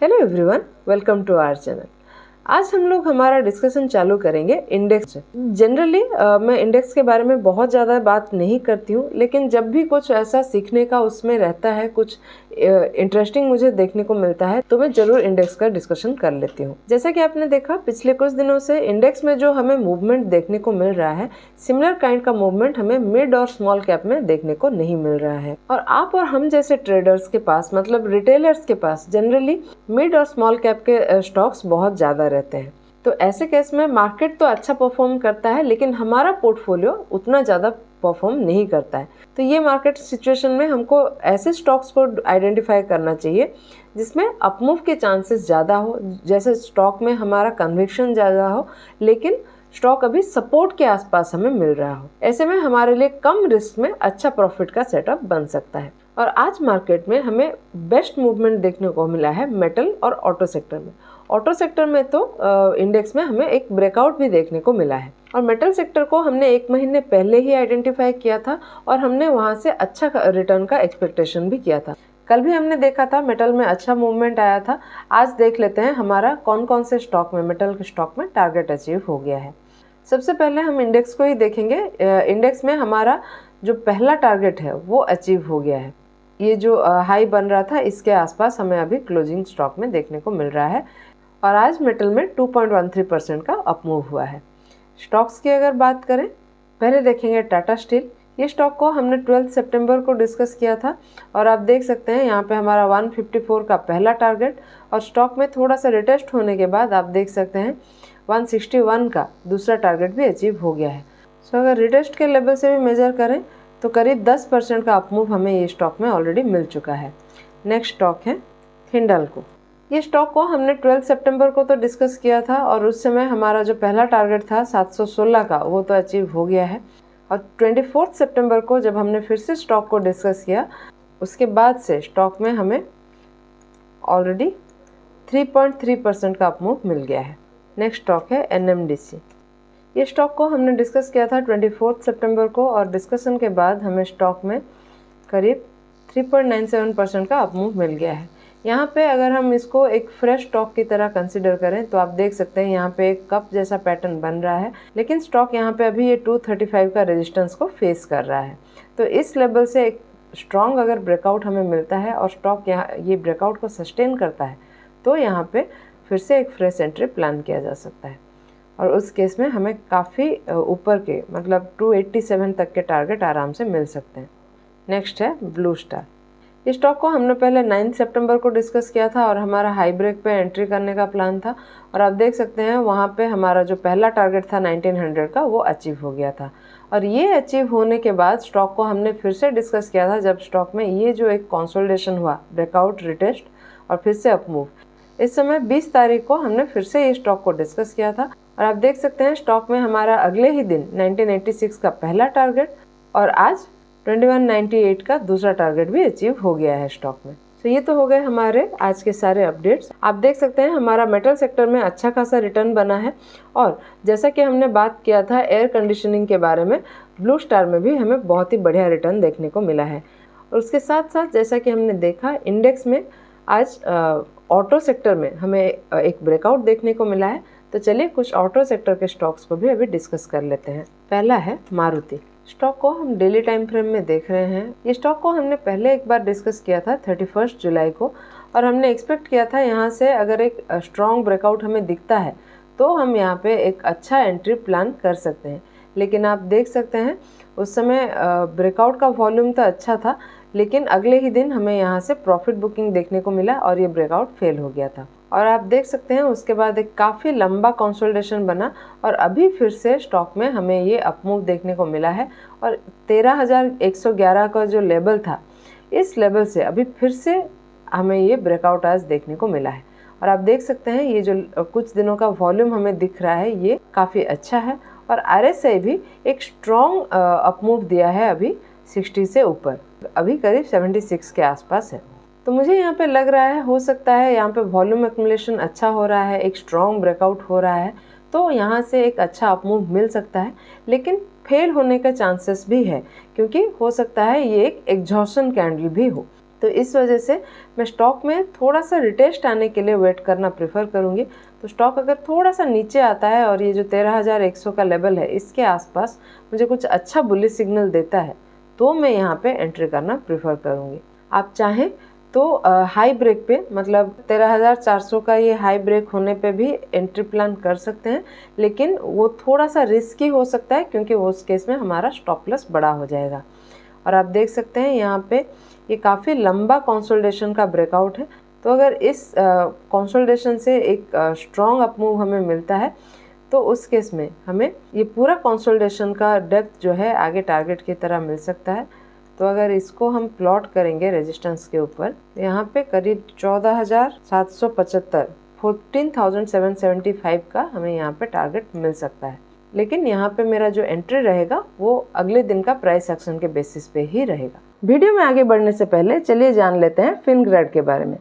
Hello everyone, welcome to our channel. आज हम लोग हमारा डिस्कशन चालू करेंगे इंडेक्स से। जनरली मैं इंडेक्स के बारे में बहुत ज़्यादा बात नहीं करती हूँ, लेकिन जब भी कुछ ऐसा सीखने का उसमें रहता है, कुछ इंटरेस्टिंग मुझे देखने को मिलता है, तो मैं ज़रूर इंडेक्स का डिस्कशन कर लेती हूँ। जैसा कि आपने देखा, पिछले कुछ दिनों से इंडेक्स में जो हमें मूवमेंट देखने को मिल रहा है, सिमिलर काइंड का मूवमेंट हमें मिड और स्मॉल कैप में देखने को नहीं मिल रहा है। और आप और हम जैसे ट्रेडर्स के पास, मतलब रिटेलर्स के पास, जनरली मिड और स्मॉल कैप के स्टॉक्स बहुत ज़्यादा रहते हैं। तो ऐसे केस में मार्केट तो अच्छा परफॉर्म करता है, लेकिन हमारा पोर्टफोलियो उतना ज़्यादा परफॉर्म नहीं करता है। तो ये मार्केट सिचुएशन में हमको ऐसे स्टॉक्स को आइडेंटिफाई करना चाहिए जिसमें अपमूव के चांसेस ज़्यादा हो, जैसे स्टॉक में हमारा कन्विक्शन ज़्यादा हो, लेकिन स्टॉक अभी सपोर्ट के आसपास हमें मिल रहा हो। ऐसे में हमारे लिए कम रिस्क में अच्छा प्रॉफिट का सेटअप बन सकता है। और आज मार्केट में हमें बेस्ट मूवमेंट देखने को मिला है मेटल और ऑटो सेक्टर में। ऑटो सेक्टर में तो इंडेक्स में हमें एक ब्रेकआउट भी देखने को मिला है, और मेटल सेक्टर को हमने 1 महीने पहले ही आइडेंटिफाई किया था और हमने वहां से अच्छा रिटर्न का एक्सपेक्टेशन भी किया था। कल भी हमने देखा था मेटल में अच्छा मूवमेंट आया था। आज देख लेते हैं हमारा कौन कौन से स्टॉक में, मेटल के स्टॉक में टारगेट अचीव हो गया है। सबसे पहले हम इंडेक्स को ही देखेंगे। इंडेक्स में हमारा जो पहला टारगेट है वो अचीव हो गया है। ये जो हाई बन रहा था, इसके आसपास हमें अभी क्लोजिंग स्टॉक में देखने को मिल रहा है, और आज मेटल में 2.13% का अपमूव हुआ है। स्टॉक्स की अगर बात करें, पहले देखेंगे टाटा स्टील। ये स्टॉक को हमने 12 सितंबर को डिस्कस किया था, और आप देख सकते हैं यहाँ पे हमारा 154 का पहला टारगेट, और स्टॉक में थोड़ा सा रिटेस्ट होने के बाद आप देख सकते हैं 161 का दूसरा टारगेट भी अचीव हो गया है। सो अगर रिटेस्ट के लेवल से भी मेजर करें तो करीब 10% का अपमूव हमें ये स्टॉक में ऑलरेडी मिल चुका है। नेक्स्ट स्टॉक है हिंडाल्को। ये स्टॉक को हमने 12 सितंबर को तो डिस्कस किया था, और उस समय हमारा जो पहला टारगेट था 716 का, वो तो अचीव हो गया है। और 24 सितंबर को जब हमने फिर से स्टॉक को डिस्कस किया, उसके बाद से स्टॉक में हमें ऑलरेडी 3.3% का अपमूव मिल गया है। नेक्स्ट स्टॉक है एनएमडीसी। ये स्टॉक को हमने डिस्कस किया था 24 सितंबर को, और डिस्कशन के बाद हमें स्टॉक में करीब 3.97% का अपमूव मिल गया है। यहाँ पे अगर हम इसको एक फ्रेश स्टॉक की तरह कंसिडर करें तो आप देख सकते हैं यहाँ पे एक कप जैसा पैटर्न बन रहा है, लेकिन स्टॉक यहाँ पे अभी ये 235 का रेजिस्टेंस को फेस कर रहा है। तो इस लेवल से एक स्ट्रॉन्ग अगर ब्रेकआउट हमें मिलता है और स्टॉक यहाँ ये ब्रेकआउट को सस्टेन करता है, तो यहाँ पे फिर से एक फ्रेश एंट्री प्लान किया जा सकता है, और उस केस में हमें काफ़ी ऊपर के, मतलब 287 तक के टारगेट आराम से मिल सकते हैं। नेक्स्ट है ब्लू स्टार। इस स्टॉक को हमने पहले 9 सितंबर को डिस्कस किया था, और हमारा हाई ब्रेक पे एंट्री करने का प्लान था, और आप देख सकते हैं वहाँ पे हमारा जो पहला टारगेट था 1900 का, वो अचीव हो गया था। और ये अचीव होने के बाद स्टॉक को हमने फिर से डिस्कस किया था, जब स्टॉक में ये जो एक कंसोलिडेशन हुआ, ब्रेकआउट, रिटेस्ट और फिर से अपमूव। इस समय 20 तारीख को हमने फिर से ये स्टॉक को डिस्कस किया था, और आप देख सकते हैं स्टॉक में हमारा अगले ही दिन 1986 का पहला टारगेट और आज 2198 का दूसरा टारगेट भी अचीव हो गया है स्टॉक में। तो ये तो हो गए हमारे आज के सारे अपडेट्स। आप देख सकते हैं हमारा मेटल सेक्टर में अच्छा खासा रिटर्न बना है, और जैसा कि हमने बात किया था एयर कंडीशनिंग के बारे में, ब्लू स्टार में भी हमें बहुत ही बढ़िया रिटर्न देखने को मिला है। और उसके साथ साथ जैसा कि हमने देखा, इंडेक्स में आज ऑटो सेक्टर में हमें एक ब्रेकआउट देखने को मिला है। तो चलिए कुछ ऑटो सेक्टर के स्टॉक्स को भी अभी डिस्कस कर लेते हैं। पहला है मारुति। स्टॉक को हम डेली टाइम फ्रेम में देख रहे हैं। ये स्टॉक को हमने पहले एक बार डिस्कस किया था 31 जुलाई को, और हमने एक्सपेक्ट किया था यहाँ से अगर एक स्ट्रॉन्ग ब्रेकआउट हमें दिखता है तो हम यहाँ पे एक अच्छा एंट्री प्लान कर सकते हैं। लेकिन आप देख सकते हैं उस समय ब्रेकआउट का वॉल्यूम तो अच्छा था, लेकिन अगले ही दिन हमें यहाँ से प्रॉफिट बुकिंग देखने को मिला और ये ब्रेकआउट फेल हो गया था। और आप देख सकते हैं उसके बाद एक काफ़ी लंबा कंसोलिडेशन बना, और अभी फिर से स्टॉक में हमें ये अपमूव देखने को मिला है, और 13,111 का जो लेवल था, इस लेवल से अभी फिर से हमें ये ब्रेकआउट आज देखने को मिला है। और आप देख सकते हैं ये जो कुछ दिनों का वॉल्यूम हमें दिख रहा है, ये काफ़ी अच्छा है, और RSI भी एक स्ट्रॉन्ग अपमूव दिया है अभी 60 से ऊपर, अभी करीब 76 के आसपास है। तो मुझे यहाँ पे लग रहा है हो सकता है यहाँ पे वॉल्यूम एक्युमुलेशन अच्छा हो रहा है, एक स्ट्रॉन्ग ब्रेकआउट हो रहा है, तो यहाँ से एक अच्छा अपमूव मिल सकता है। लेकिन फेल होने के चांसेस भी है, क्योंकि हो सकता है ये एक एग्जॉशन कैंडल भी हो। तो इस वजह से मैं स्टॉक में थोड़ा सा रिटेस्ट आने के लिए वेट करना प्रेफर करूँगी। तो स्टॉक अगर थोड़ा सा नीचे आता है और ये जो 13,100 का लेवल है इसके आसपास मुझे कुछ अच्छा बुलिश सिग्नल देता है तो मैं यहाँ पे एंट्री करना प्रेफर करूँगी। आप चाहें तो हाई ब्रेक पे मतलब 13,400 का ये हाई ब्रेक होने पे भी एंट्री प्लान कर सकते हैं, लेकिन वो थोड़ा सा रिस्की हो सकता है क्योंकि उस केस में हमारा स्टॉप लॉस बड़ा हो जाएगा। और आप देख सकते हैं यहाँ पे ये काफ़ी लंबा कंसोलिडेशन का ब्रेकआउट है। तो अगर इस कंसोलिडेशन से एक स्ट्रॉन्ग अप मूव हमें मिलता है तो उस केस में हमें ये पूरा कंसोलिडेशन का डेप्थ जो है आगे टारगेट की तरह मिल सकता है। तो अगर इसको हम प्लॉट करेंगे रेजिस्टेंस के ऊपर, यहाँ पे करीब 14,775 14,775 का हमें यहाँ पे टारगेट मिल सकता है। लेकिन यहाँ पे मेरा जो एंट्री रहेगा वो अगले दिन का प्राइस एक्शन के बेसिस पे ही रहेगा। वीडियो में आगे बढ़ने से पहले चलिए जान लेते हैं फिनग्रैड के बारे में।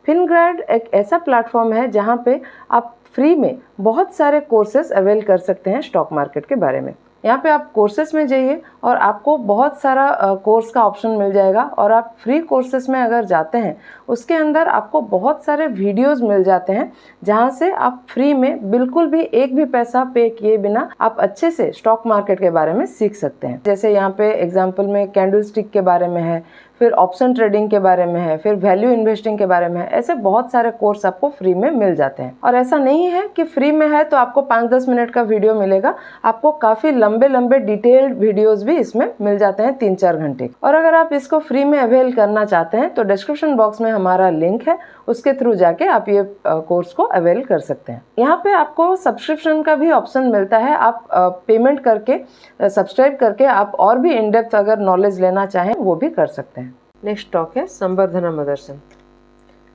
फिनग्रैड एक ऐसा प्लेटफॉर्म है जहाँ पे आप फ्री में बहुत सारे कोर्सेज अवेल कर सकते हैं स्टॉक मार्केट के बारे में। यहाँ पे आप कोर्सेज में जाइए और आपको बहुत सारा कोर्स का ऑप्शन मिल जाएगा और आप फ्री कोर्सेज में अगर जाते हैं उसके अंदर आपको बहुत सारे वीडियोस मिल जाते हैं जहाँ से आप फ्री में बिल्कुल भी एक भी पैसा पे किए बिना आप अच्छे से स्टॉक मार्केट के बारे में सीख सकते हैं। जैसे यहाँ पे एग्जांपल में कैंडल स्टिक के बारे में है, फिर ऑप्शन ट्रेडिंग के बारे में है, फिर वैल्यू इन्वेस्टिंग के बारे में है। ऐसे बहुत सारे कोर्स आपको फ्री में मिल जाते हैं। और ऐसा नहीं है कि फ्री में है तो आपको 5-10 मिनट का वीडियो मिलेगा, आपको काफ़ी लंबे लंबे डिटेल्ड वीडियोस भी इसमें मिल जाते हैं 3-4 घंटे। और अगर आप इसको फ्री में अवेल करना चाहते हैं तो डिस्क्रिप्शन बॉक्स में हमारा लिंक है, उसके थ्रू जाके आप ये कोर्स को अवेल कर सकते हैं। यहाँ पे आपको सब्सक्रिप्शन का भी ऑप्शन मिलता है। आप पेमेंट करके सब्सक्राइब करके आप और भी इन डेप्थ अगर नॉलेज लेना चाहें वो भी कर सकते हैं। नेक्स्ट स्टॉक है संवर्धना मदरसन।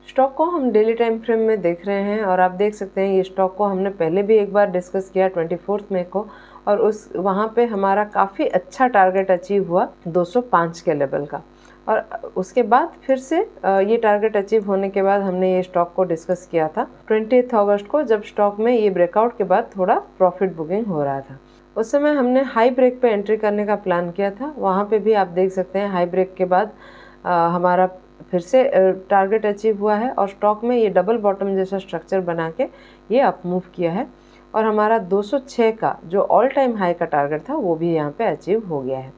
स्टॉक को हम डेली टाइम फ्रेम में देख रहे हैं और आप देख सकते हैं ये स्टॉक को हमने पहले भी एक बार डिस्कस किया 24 मई को और वहाँ पे हमारा काफ़ी अच्छा टारगेट अचीव हुआ 205 के लेवल का। और उसके बाद फिर से ये टारगेट अचीव होने के बाद हमने ये स्टॉक को डिस्कस किया था 28 अगस्त को, जब स्टॉक में ये ब्रेकआउट के बाद थोड़ा प्रॉफिट बुकिंग हो रहा था। उस समय हमने हाई ब्रेक पे एंट्री करने का प्लान किया था। वहाँ पे भी आप देख सकते हैं हाई ब्रेक के बाद हमारा फिर से टारगेट अचीव हुआ है और स्टॉक में ये डबल बॉटम जैसा स्ट्रक्चर बना के ये अप मूव किया है और हमारा 206 का जो ऑल टाइम हाई का टारगेट था वो भी यहाँ पे अचीव हो गया है।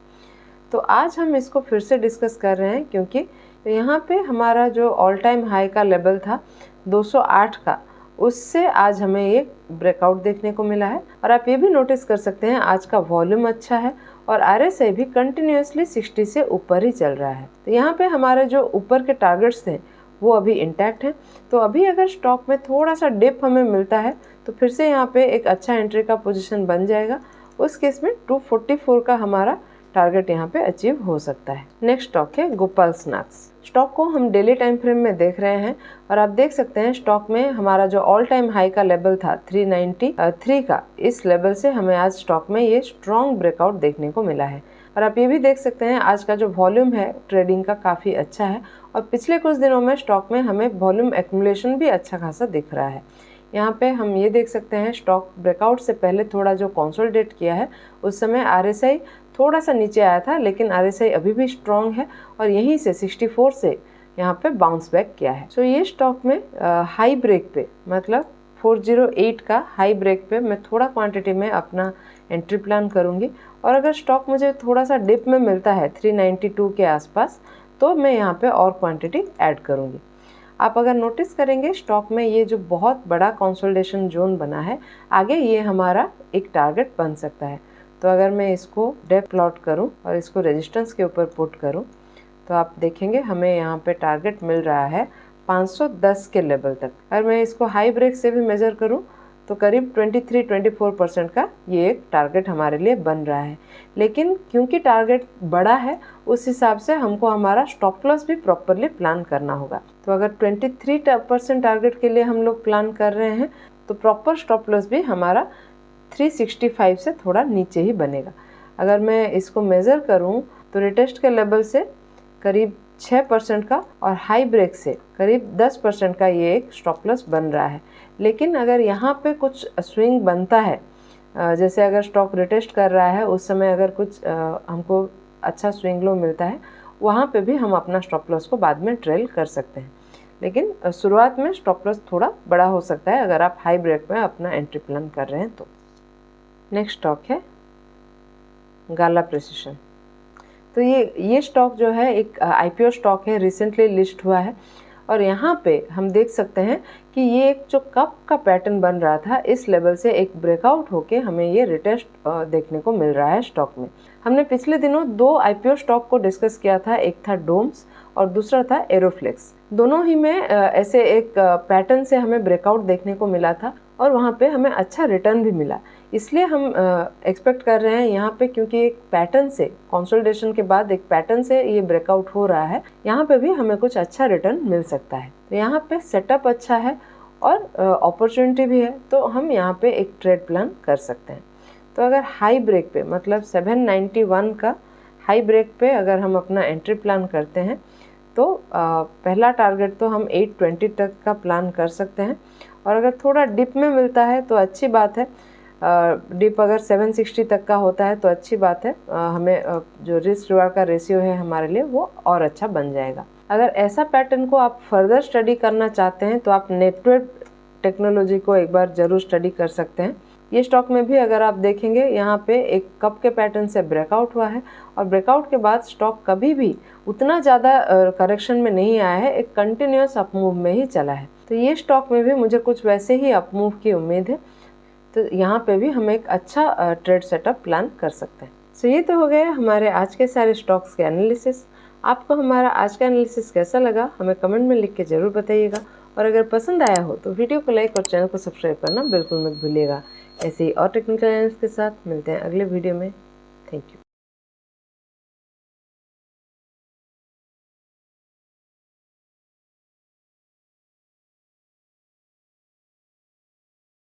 तो आज हम इसको फिर से डिस्कस कर रहे हैं क्योंकि यहाँ पे हमारा जो ऑल टाइम हाई का लेवल था 208 का, उससे आज हमें ये ब्रेकआउट देखने को मिला है। और आप ये भी नोटिस कर सकते हैं आज का वॉल्यूम अच्छा है और RSI भी कंटिन्यूसली 60 से ऊपर ही चल रहा है। तो यहाँ पे हमारे जो ऊपर के टारगेट्स थे वो अभी इंटैक्ट हैं। तो अभी अगर स्टॉक में थोड़ा सा डिप हमें मिलता है तो फिर से यहाँ पे एक अच्छा एंट्री का पोजीशन बन जाएगा। उस केस में 244 का हमारा टारगेट यहाँ पे अचीव हो सकता है। नेक्स्ट स्टॉक है गोपाल स्नैक्स। स्टॉक को हम डेली टाइम फ्रेम में देख रहे हैं और आप देख सकते हैं स्टॉक में हमारा जो ऑल टाइम हाई का लेवल था 393 का, इस लेवल से हमें आज स्टॉक में ये स्ट्रॉन्ग ब्रेकआउट देखने को मिला है। और आप ये भी देख सकते हैं आज का जो वॉल्यूम है ट्रेडिंग का काफ़ी अच्छा है और पिछले कुछ दिनों में स्टॉक में हमें वॉल्यूम एक्यूमुलेशन भी अच्छा खासा दिख रहा है। यहाँ पे हम ये देख सकते हैं स्टॉक ब्रेकआउट से पहले थोड़ा जो कंसोलिडेट किया है उस समय RSI थोड़ा सा नीचे आया था, लेकिन RSI अभी भी स्ट्रॉन्ग है और यहीं से 64 से यहाँ पे बाउंस बैक किया है। सो ये स्टॉक में हाई ब्रेक पे मतलब 408 का हाई ब्रेक पे मैं थोड़ा क्वांटिटी में अपना एंट्री प्लान करूँगी और अगर स्टॉक मुझे थोड़ा सा डिप में मिलता है 392 के आसपास तो मैं यहाँ पे और क्वांटिटी ऐड करूँगी। आप अगर नोटिस करेंगे स्टॉक में ये जो बहुत बड़ा कंसोलिडेशन जोन बना है, आगे ये हमारा एक टारगेट बन सकता है। तो अगर मैं इसको डेप्थ प्लॉट करूं और इसको रेजिस्टेंस के ऊपर पुट करूं तो आप देखेंगे हमें यहाँ पे टारगेट मिल रहा है 510 के लेवल तक। अगर मैं इसको हाई ब्रेक से भी मेज़र करूं तो करीब 23-24% का ये एक टारगेट हमारे लिए बन रहा है। लेकिन क्योंकि टारगेट बड़ा है उस हिसाब से हमको हमारा स्टॉप लॉस भी प्रॉपरली प्लान करना होगा। तो अगर 23% टारगेट के लिए हम लोग प्लान कर रहे हैं तो प्रॉपर स्टॉप लॉस भी हमारा 365 से थोड़ा नीचे ही बनेगा। अगर मैं इसको मेज़र करूं तो रिटेस्ट के लेवल से करीब 6% का और हाई ब्रेक से करीब 10% का ये एक स्टॉप लॉस बन रहा है। लेकिन अगर यहाँ पे कुछ स्विंग बनता है, जैसे अगर स्टॉक रिटेस्ट कर रहा है उस समय अगर कुछ हमको अच्छा स्विंग लो मिलता है वहाँ पे भी हम अपना स्टॉप लॉस को बाद में ट्रेल कर सकते हैं। लेकिन शुरुआत में स्टॉप लॉस थोड़ा बड़ा हो सकता है अगर आप हाई ब्रेक में अपना एंट्री प्लान कर रहे हैं तो। नेक्स्ट स्टॉक है गाला प्रिसिशन। तो ये स्टॉक जो है एक IPO स्टॉक है, रिसेंटली लिस्ट हुआ है और यहाँ पे हम देख सकते हैं कि ये एक जो कप का पैटर्न बन रहा था इस लेवल से एक ब्रेकआउट होके हमें ये रिटेस्ट देखने को मिल रहा है स्टॉक में। हमने पिछले दिनों 2 IPO स्टॉक को डिस्कस किया था, एक था डोम्स और दूसरा था एरोफ्लेक्स। दोनों ही में ऐसे एक पैटर्न से हमें ब्रेकआउट देखने को मिला था और वहाँ पे हमें अच्छा रिटर्न भी मिला। इसलिए हम एक्सपेक्ट कर रहे हैं यहाँ पे, क्योंकि एक पैटर्न से कंसोलिडेशन के बाद एक पैटर्न से ये ब्रेकआउट हो रहा है, यहाँ पे भी हमें कुछ अच्छा रिटर्न मिल सकता है। तो यहाँ पे सेटअप अच्छा है और अपॉर्चुनिटी भी है, तो हम यहाँ पे एक ट्रेड प्लान कर सकते हैं। तो अगर हाई ब्रेक पे मतलब 791 का हाई ब्रेक पे अगर हम अपना एंट्री प्लान करते हैं तो पहला टारगेट तो हम 820 तक का प्लान कर सकते हैं और अगर थोड़ा डिप में मिलता है तो अच्छी बात है। डिप अगर 760 तक का होता है तो अच्छी बात है, हमें जो रिस्क रिवार्ड का रेशियो है हमारे लिए वो और अच्छा बन जाएगा। अगर ऐसा पैटर्न को आप फर्दर स्टडी करना चाहते हैं तो आप नेटवर्क टेक्नोलॉजी को एक बार ज़रूर स्टडी कर सकते हैं। ये स्टॉक में भी अगर आप देखेंगे यहाँ पे एक कप के पैटर्न से ब्रेकआउट हुआ है और ब्रेकआउट के बाद स्टॉक कभी भी उतना ज़्यादा करेक्शन में नहीं आया है, एक कंटिन्यूस अपमूव में ही चला है। तो ये स्टॉक में भी मुझे कुछ वैसे ही अपमूव की उम्मीद है, तो यहाँ पे भी हम एक अच्छा ट्रेड सेटअप प्लान कर सकते हैं। सो ये तो हो गया हमारे आज के सारे स्टॉक्स के एनालिसिस। आपको हमारा आज का एनालिसिस कैसा लगा हमें कमेंट में लिख के ज़रूर बताइएगा और अगर पसंद आया हो तो वीडियो को लाइक और चैनल को सब्सक्राइब करना बिल्कुल मत भूलिएगा। ऐसे ही और टेक्निकल एनालिसिस के साथ मिलते हैं अगले वीडियो में। Thank you.